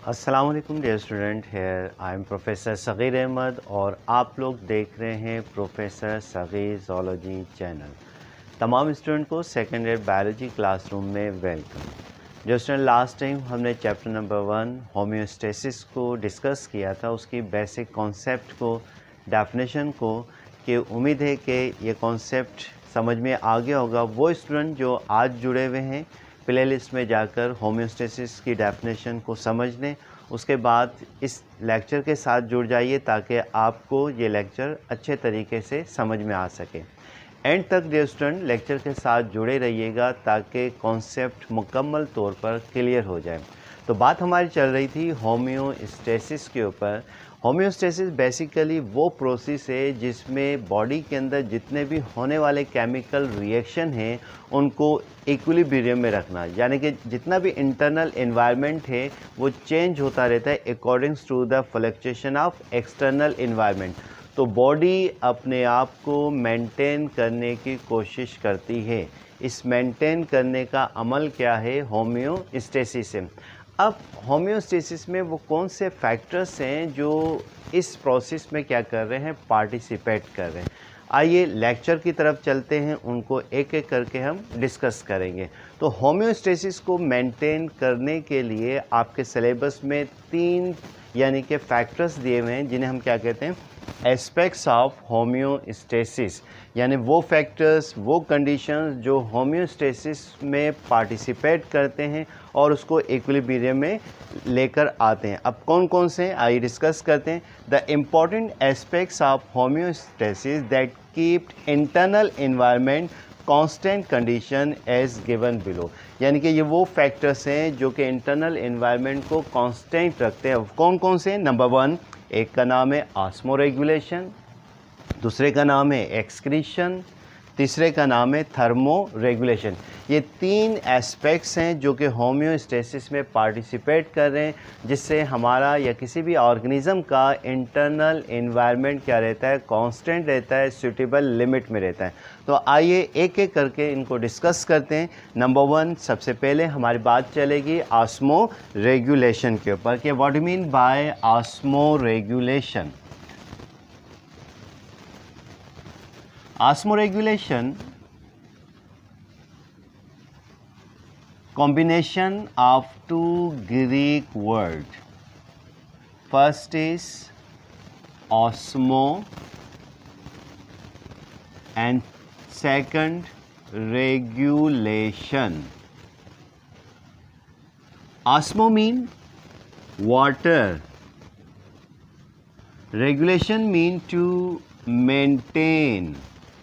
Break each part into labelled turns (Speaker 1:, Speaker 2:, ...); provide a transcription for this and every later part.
Speaker 1: अस्सलाम वालेकुम dear student, here I am professor Sagheer Ahmad और आप लोग देख रहे हैं प्रोफेसर सग़ीर ज़ूलॉजी चैनल। तमाम स्टूडेंट को सेकेंड ईयर बायोलॉजी क्लासरूम में वेलकम। जो स्टूडेंट लास्ट टाइम हमने चैप्टर नंबर 1 होम्योस्टेसिस को डिस्कस किया था, उसकी बेसिक कॉन्सेप्ट को, डेफिनेशन को, कि उम्मीद है कि ये कॉन्सेप्ट समझ में आ गया होगा। वो स्टूडेंट जो आज जुड़े हुए हैं, प्लेलिस्ट में जाकर होम्योस्टेसिस की डेफिनेशन को समझ लें, उसके बाद इस लेक्चर के साथ जुड़ जाइए ताकि आपको ये लेक्चर अच्छे तरीके से समझ में आ सके। एंड तक डियर स्टूडेंट लेक्चर के साथ जुड़े रहिएगा ताकि कॉन्सेप्ट मुकम्मल तौर पर क्लियर हो जाए। तो बात हमारी चल रही थी होम्योस्टेसिस के ऊपर। होम्योस्टेसिस बेसिकली वो प्रोसेस है जिसमें बॉडी के अंदर जितने भी होने वाले केमिकल रिएक्शन हैं उनको इक्विलिब्रियम में रखना, यानी कि जितना भी इंटरनल एनवायरनमेंट है वो चेंज होता रहता है accordings to the fluctuation of external environment. तो बॉडी अपने आप को मेंटेन करने की कोशिश करती है। इस मेंटेन करने का अमल क्या है? होम्योस्टेसिस है। अब होम्योस्टेसिस में वो कौन से फैक्टर्स हैं जो इस प्रोसेस में क्या कर रहे हैं? पार्टिसिपेट कर रहे हैं। आइए लेक्चर की तरफ चलते हैं, उनको एक एक करके हम डिस्कस करेंगे। तो होम्योस्टेसिस को मेंटेन करने के लिए आपके सिलेबस में 3 यानी कि फैक्टर्स दिए हुए हैं जिन्हें हम क्या कहते हैं? एस्पेक्ट्स ऑफ होम्योस्टेसिस, यानी वो फैक्टर्स, वो कंडीशंस जो होम्योस्टेसिस में पार्टिसिपेट करते हैं और उसको इक्विलिब्रियम में लेकर आते हैं। अब कौन कौन से आइए डिस्कस करते हैं। The important aspects of homeostasis that keep internal environment constant condition as given below, यानी कि ये वो फैक्टर्स हैं जो कि इंटरनल एनवायरनमेंट को कांस्टेंट रखते हैं। कौन कौन से? नंबर 1, एक का नाम है ऑस्मोरेगुलेशन, दूसरे का नाम है एक्सक्रीशन, तीसरे का नाम है थर्मो रेगुलेशन। ये 3 एस्पेक्ट्स हैं जो कि होम्योस्टेसिस में पार्टिसिपेट कर रहे हैं, जिससे हमारा या किसी भी ऑर्गेनिज्म का इंटरनल एनवायरनमेंट क्या रहता है? कांस्टेंट रहता है, सूटेबल लिमिट में रहता है। तो आइए एक एक करके इनको डिस्कस करते हैं। नंबर 1, सबसे पहले हमारी बात चलेगी ऑस्मो रेगुलेशन के ऊपर कि what do mean bye osmo regulation. Osmoregulation, combination of 2 Greek words. First is osmo and second regulation. Osmo mean water. Regulation mean to maintain.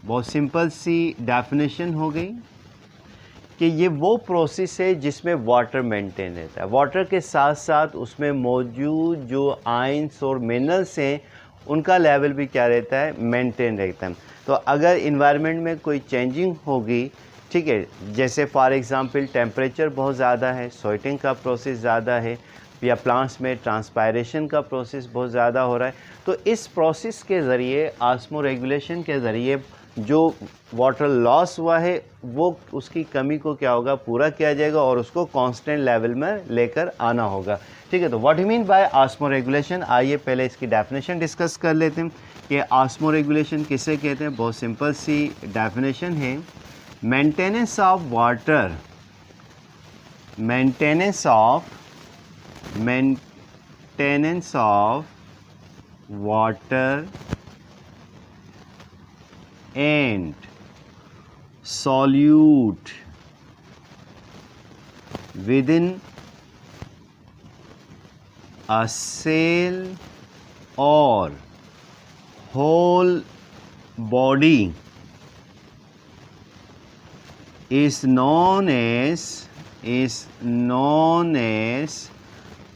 Speaker 1: बहुत सिंपल सी डेफिनेशन हो गई कि ये वो प्रोसेस है जिसमें वाटर मेंटेन रहता है। वाटर के साथ साथ उसमें मौजूद जो आयंस और मिनरल्स हैं उनका लेवल भी क्या रहता है? मेंटेन रहता है। तो अगर इन्वायरमेंट में कोई चेंजिंग होगी, ठीक है, जैसे फॉर एग्जांपल टेम्परेचर बहुत ज़्यादा है, स्वेटिंग का प्रोसेस ज़्यादा है, या प्लांट्स में ट्रांसपायरेशन का प्रोसेस बहुत ज़्यादा हो रहा है, तो इस प्रोसेस के ज़रिए, ऑस्मो रेगुलेशन के ज़रिए जो वाटर लॉस हुआ है वो उसकी कमी को क्या होगा? पूरा किया जाएगा और उसको कांस्टेंट लेवल में लेकर आना होगा। ठीक है, तो what you mean by osmo regulation? आइए पहले इसकी डेफिनेशन डिस्कस कर लेते हैं कि ऑस्मो रेगुलेशन किसे कहते हैं। बहुत सिंपल सी डेफिनेशन है, maintenance of water, maintenance of water and solute within a cell or whole body is known as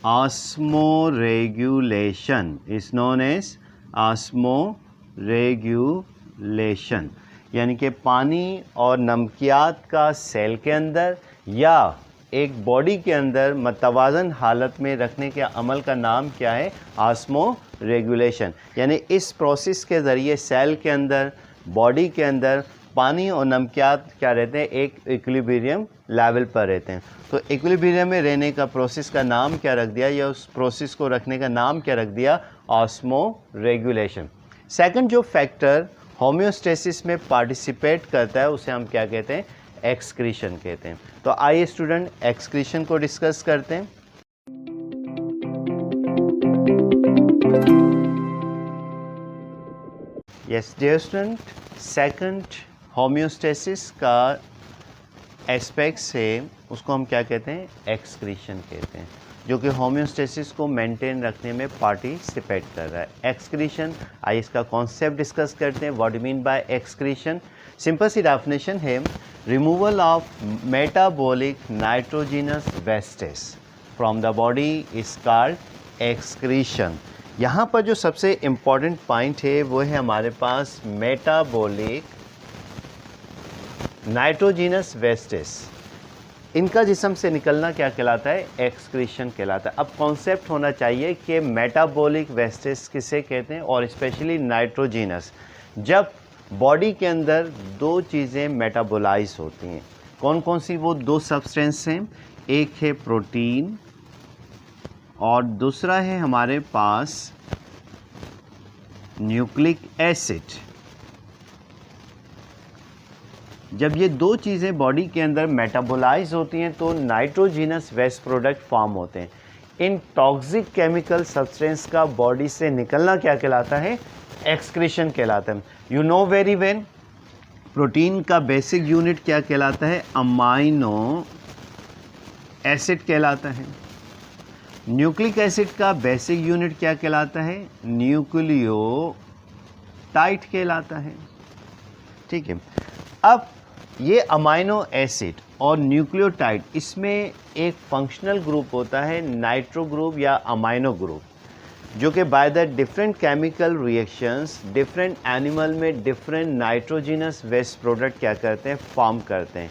Speaker 1: osmoregulation, is known as osmoregulation, यानी कि पानी और नमकियात का सेल के अंदर या एक बॉडी के अंदर मतवाज़न हालत में रखने के अमल का नाम क्या है? ऑस्मोरेगुलेशन। यानी इस प्रोसेस के ज़रिए सेल के अंदर, बॉडी के अंदर पानी और नमकियात क्या रहते हैं, एक इक्विलिब्रियम लेवल पर रहते हैं। तो इक्विलिब्रियम में रहने का प्रोसेस का नाम क्या रख दिया, या उस प्रोसेस को रखने का नाम क्या रख दिया, ऑस्मो रेगुलेशन। सेकंड जो फैक्टर होम्योस्टेसिस में पार्टिसिपेट करता है उसे हम क्या कहते हैं, एक्सक्रीशन कहते हैं। तो आइए स्टूडेंट एक्सक्रीशन को डिस्कस करते हैं। Yes dear student, second homeostasis का एस्पेक्ट्स है उसको हम क्या कहते हैं, एक्सक्रीशन कहते हैं, जो कि होम्योस्टेसिस को मेंटेन रखने में पार्टिसिपेट कर रहा है। एक्सक्रीशन, आइए इसका कॉन्सेप्ट डिस्कस करते हैं। What do mean by excretion? Simple सी डेफिनेशन है, removal of metabolic nitrogenous wastage from the body is called excretion. यहाँ पर जो सबसे इम्पॉर्टेंट पॉइंट है वो है हमारे पास मेटाबॉलिक नाइट्रोजिनस वेस्टेज। इनका जिस्म से निकलना क्या कहलाता है, एक्सक्रीशन कहलाता है। अब कॉन्सेप्ट होना चाहिए कि मेटाबॉलिक वेस्टेज किसे कहते हैं, और स्पेशली नाइट्रोजिनस। जब बॉडी के अंदर दो चीज़ें मेटाबोलाइज होती हैं, कौन कौन सी वो दो सब्सटेंस हैं, एक है प्रोटीन और दूसरा है हमारे पास न्यूक्लिक एसिड। जब ये दो चीज़ें बॉडी के अंदर मेटाबोलाइज होती हैं तो नाइट्रोजिनस वेस्ट प्रोडक्ट फॉर्म होते हैं। इन टॉक्सिक केमिकल सब्सटेंस का बॉडी से निकलना क्या कहलाता है, एक्सक्रीशन कहलाता है। You know very well, protein का बेसिक यूनिट क्या कहलाता है, अमाइनो एसिड कहलाता है। न्यूक्लिक एसिड का बेसिक यूनिट क्या कहलाता है, न्यूक्लियोटाइड कहलाता है। ठीक है, अब ये अमाइनो एसिड और न्यूक्लियोटाइड, इसमें एक फंक्शनल ग्रुप होता है नाइट्रो ग्रुप या अमाइनो ग्रुप, जो कि bye the different chemical reactions different animal में डिफरेंट नाइट्रोजिनस वेस्ट प्रोडक्ट क्या करते हैं, फॉर्म करते हैं।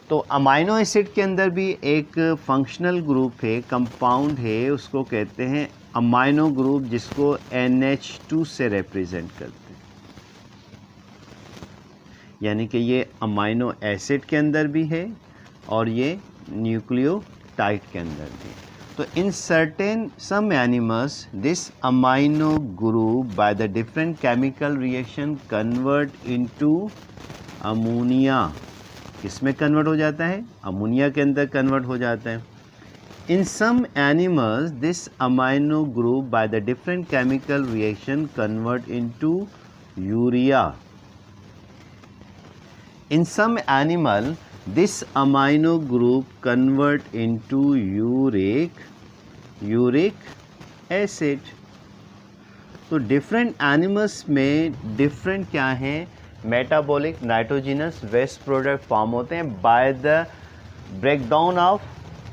Speaker 1: तो अमाइनो एसिड के अंदर भी एक फंक्शनल ग्रुप है, कंपाउंड है, उसको कहते हैं अमाइनो ग्रुप, जिसको NH2 से रिप्रेजेंट करते हैं। यानी कि ये अमाइनो एसिड के अंदर भी है और ये न्यूक्लियोटाइड के अंदर भी। तो in certain some animals this amino group by the different chemical reaction convert into ammonia. किसमें कन्वर्ट हो जाता है, अमोनिया के अंदर कन्वर्ट हो जाता है। In some animals this amino group by the different chemical reaction convert into urea. In some animal, this amino group convert into uric acid. तो डिफरेंट एनिमल्स में डिफरेंट क्या है, metabolic nitrogenous waste product form होते हैं by the breakdown of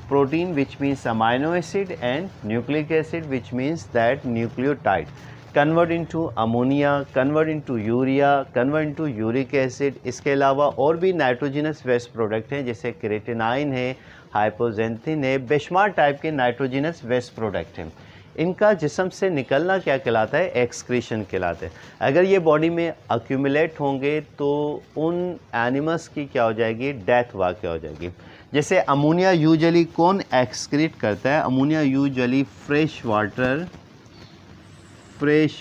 Speaker 1: protein which means amino acid and nucleic acid which means that nucleotide convert into ammonia, convert into urea, convert into uric acid. इसके अलावा और भी nitrogenous waste product हैं, जैसे creatinine है, hypoxanthine है, बेशुमार type के नाइट्रोजिनस वेस्ट प्रोडक्ट हैं। इनका जिस्म से निकलना क्या कहलाता है, एक्सक्रीशन कहलाता है। अगर ये बॉडी में अक्यूमुलेट होंगे तो उन एनिमल्स की क्या हो जाएगी, डेथ वाक़ हो जाएगी। जैसे अमोनिया यूजुअली कौन एक्सक्रीट करता है, ammonia usually fresh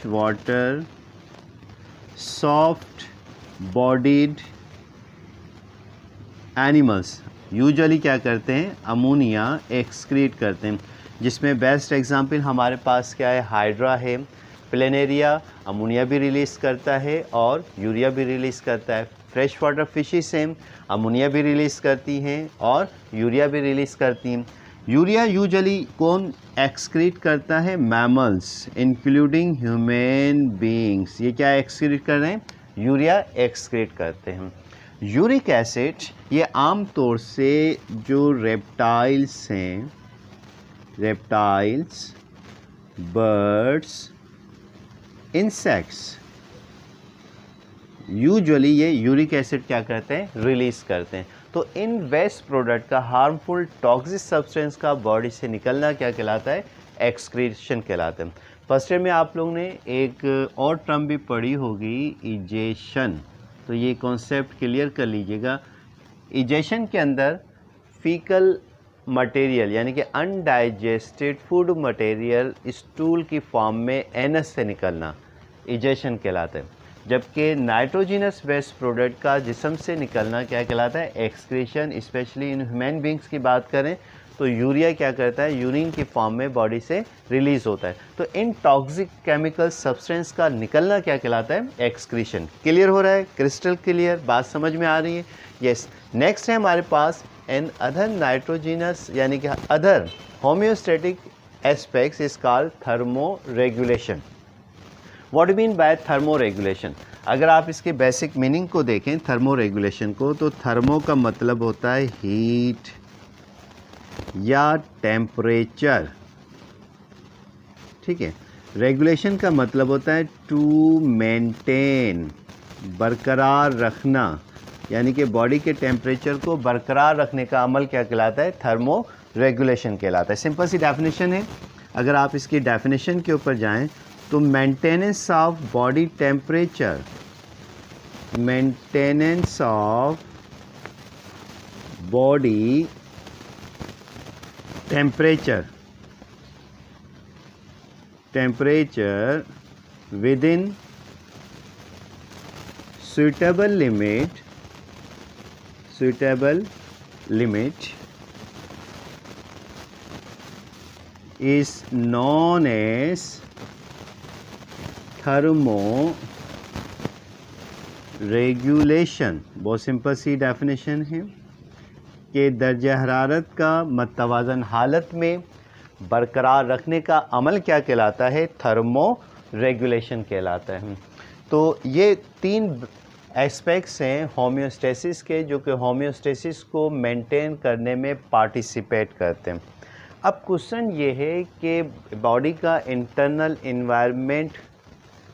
Speaker 1: water soft bodied animals usually क्या करते हैं, अमोनिया एक्सक्रीट करते हैं। जिसमें बेस्ट एग्जांपल हमारे पास क्या है, हाइड्रा है। प्लेनेरिया अमोनिया भी रिलीज़ करता है और यूरिया भी रिलीज़ करता है। फ्रेश वाटर फिशेस हैं, अमोनिया भी रिलीज़ करती हैं और यूरिया भी रिलीज़ करती हैं। यूरिया यूजुअली कौन एक्सक्रीट करता है, मैमल्स इंक्लूडिंग ह्यूमन बीइंग्स। ये क्या एक्सक्रीट कर रहे हैं, यूरिया एक्सक्रीट करते हैं। यूरिक एसिड ये आम तौर से जो रेप्टाइल्स हैं, रेप्टाइल्स, बर्ड्स, इंसेक्ट्स, यूजुअली ये यूरिक एसिड क्या करते हैं, रिलीज़ करते हैं। तो इन वेस्ट प्रोडक्ट का हार्मफुल टॉक्सिक सब्सटेंस का बॉडी से निकलना क्या कहलाता है, एक्सक्रीशन कहलाता है। फर्स्ट ईयर में आप लोगों ने एक और टर्म भी पढ़ी होगी, इजेशन। तो ये कॉन्सेप्ट क्लियर कर लीजिएगा। इजेशन के अंदर फीकल मटेरियल यानी कि अनडाइजेस्टेड फूड मटेरियल स्टूल की फॉर्म में एनस से निकलना इजेशन कहलाता है, जबकि नाइट्रोजिनस वेस्ट प्रोडक्ट का जिस्म से निकलना क्या कहलाता है, excretion. Specially in human beings की बात करें तो यूरिया क्या करता है, यूरिन की फॉर्म में बॉडी से रिलीज होता है। तो इन टॉक्सिक केमिकल सब्सटेंस का निकलना क्या कहलाता है, एक्सक्रीशन। क्लियर हो रहा है, क्रिस्टल क्लियर, बात समझ में आ रही है? यस। नेक्स्ट है हमारे पास एन अदर नाइट्रोजिनस यानी कि other homeostatic aspects is called thermo regulation. What mean by thermo regulation? अगर आप इसके बेसिक मीनिंग को देखें थर्मो रेगुलेशन को, तो थर्मो का मतलब होता है हीट या टेम्परेचर, ठीक है। रेगुलेशन का मतलब होता है टू मेंटेन, बरकरार रखना, यानी कि बॉडी के टेम्परेचर को बरकरार रखने का अमल क्या कहलाता है, थर्मो रेगुलेशन कहलाता है। सिंपल सी डेफिनेशन है। अगर आप इसकी डेफिनेशन के ऊपर जाएं तो maintenance of body temperature, maintenance of body temperature within suitable limit is known as thermo regulation. बहुत सिंपल सी डेफिनेशन है कि दर्जा हरारत का मतवाज़न हालत में बरकरार रखने का अमल क्या कहलाता है, थर्मो रेगुलेशन कहलाता है। तो ये 3 एस्पेक्ट्स हैं होम्योस्टेसिस के, जो कि होम्योस्टेसिस को मेंटेन करने में पार्टिसिपेट करते हैं। अब क्वेश्चन ये है कि बॉडी का इंटरनल इन्वायरमेंट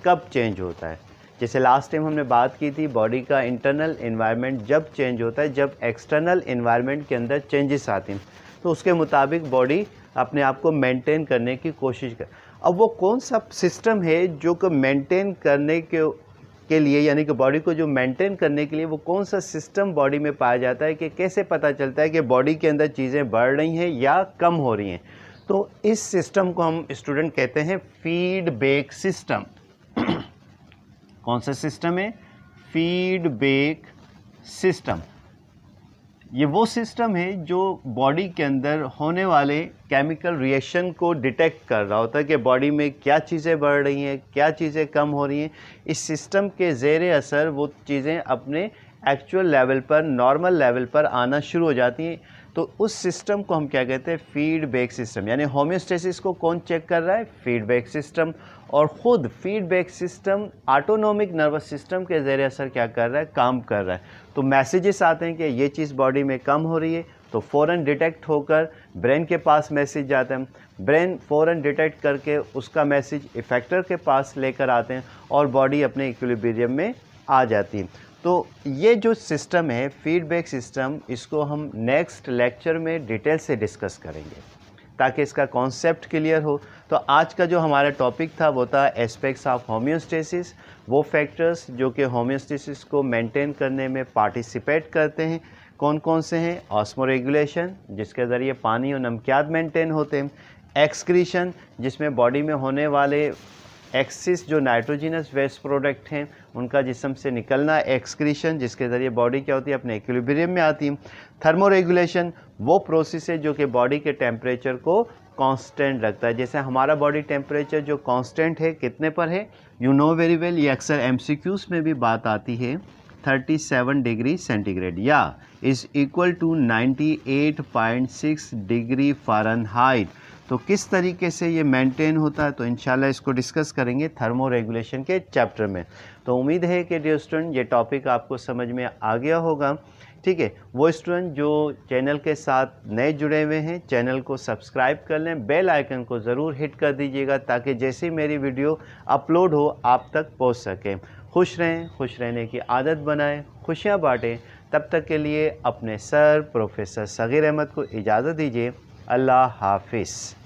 Speaker 1: कब चेंज होता है। जैसे लास्ट टाइम हमने बात की थी, बॉडी का इंटरनल इन्वायरमेंट जब चेंज होता है जब एक्सटर्नल इन्वायरमेंट के अंदर चेंजेस आती हैं, तो उसके मुताबिक बॉडी अपने आप को मेंटेन करने की कोशिश कर। अब वो कौन सा सिस्टम है जो कि मेंटेन करने के लिए, यानी कि बॉडी को जो मेंटेन करने के लिए वो कौन सा सिस्टम बॉडी में पाया जाता है कि कैसे पता चलता है कि बॉडी के अंदर चीज़ें बढ़ रही हैं या कम हो रही हैं। तो इस सिस्टम को हम स्टूडेंट कहते हैं फीडबैक सिस्टम। कौन सा सिस्टम है, फीडबैक सिस्टम। ये वो सिस्टम है जो बॉडी के अंदर होने वाले केमिकल रिएक्शन को डिटेक्ट कर रहा होता है कि बॉडी में क्या चीज़ें बढ़ रही हैं, क्या चीज़ें कम हो रही हैं। इस सिस्टम के ज़ेरे असर वो चीज़ें अपने एक्चुअल लेवल पर, नॉर्मल लेवल पर आना शुरू हो जाती हैं। तो उस सिस्टम को हम क्या कहते हैं, फीडबैक सिस्टम। यानी होम्योस्टेसिस को कौन चेक कर रहा है, फीडबैक सिस्टम। और ख़ुद feedback system autonomic nervous system के ज़रिए असर क्या कर रहा है, काम कर रहा है। तो मैसेजेस आते हैं कि ये चीज़ बॉडी में कम हो रही है, तो फ़ौरन डिटेक्ट होकर ब्रेन के पास मैसेज जाता है। ब्रेन फ़ौरन डिटेक्ट करके उसका मैसेज इफेक्टर के पास लेकर आते हैं और बॉडी अपने इक्विलिब्रियम में आ जाती है। तो ये जो सिस्टम है फीडबैक सिस्टम, इसको हम नेक्स्ट लेक्चर में डिटेल से डिस्कस करेंगे ताकि इसका कॉन्सेप्ट क्लियर हो। तो आज का जो हमारा टॉपिक था वो था एस्पेक्ट्स ऑफ होम्योस्टेसिस, वो फैक्टर्स जो कि होम्योस्टेसिस को मेंटेन करने में पार्टिसिपेट करते हैं। कौन कौन से हैं, ऑस्मोरेगुलेशन जिसके ज़रिए पानी और नमकियात मेंटेन होते हैं, एक्सक्रीशन जिसमें बॉडी में होने वाले एक्सिस जो नाइट्रोजिनस वेस्ट प्रोडक्ट हैं उनका जिस्म से निकलना, एक्सक्रीशन जिसके ज़रिए बॉडी क्या होती है, अपने इक्विलिब्रियम में आती है। थर्मो रेगुलेशन वो प्रोसेस है जो कि बॉडी के टेम्परेचर को कांस्टेंट रखता है। जैसे हमारा बॉडी टेम्परेचर जो कांस्टेंट है कितने पर है, यू नो वेरी वेल, ये अक्सर एमसीक्यूज़ में भी बात आती है, 37 डिग्री सेंटीग्रेड या is equal to 98.6 degree Fahrenheit. तो किस तरीके से ये मेंटेन होता है, तो इंशाल्लाह इसको डिस्कस करेंगे थर्मो रेगुलेशन के चैप्टर में। तो उम्मीद है कि डियर स्टूडेंट ये टॉपिक आपको समझ में आ गया होगा। ठीक है, वो स्टूडेंट जो चैनल के साथ नए जुड़े हुए हैं चैनल को सब्सक्राइब कर लें, बेल आइकन को ज़रूर हिट कर दीजिएगा ताकि जैसे मेरी वीडियो अपलोड हो आप तक पहुंच सके। खुश रहें, खुश रहने की आदत बनाएं, खुशियां बांटें। तब तक के लिए अपने सर प्रोफेसर सगीर अहमद को इजाज़त दीजिए। अल्लाह हाफिज़।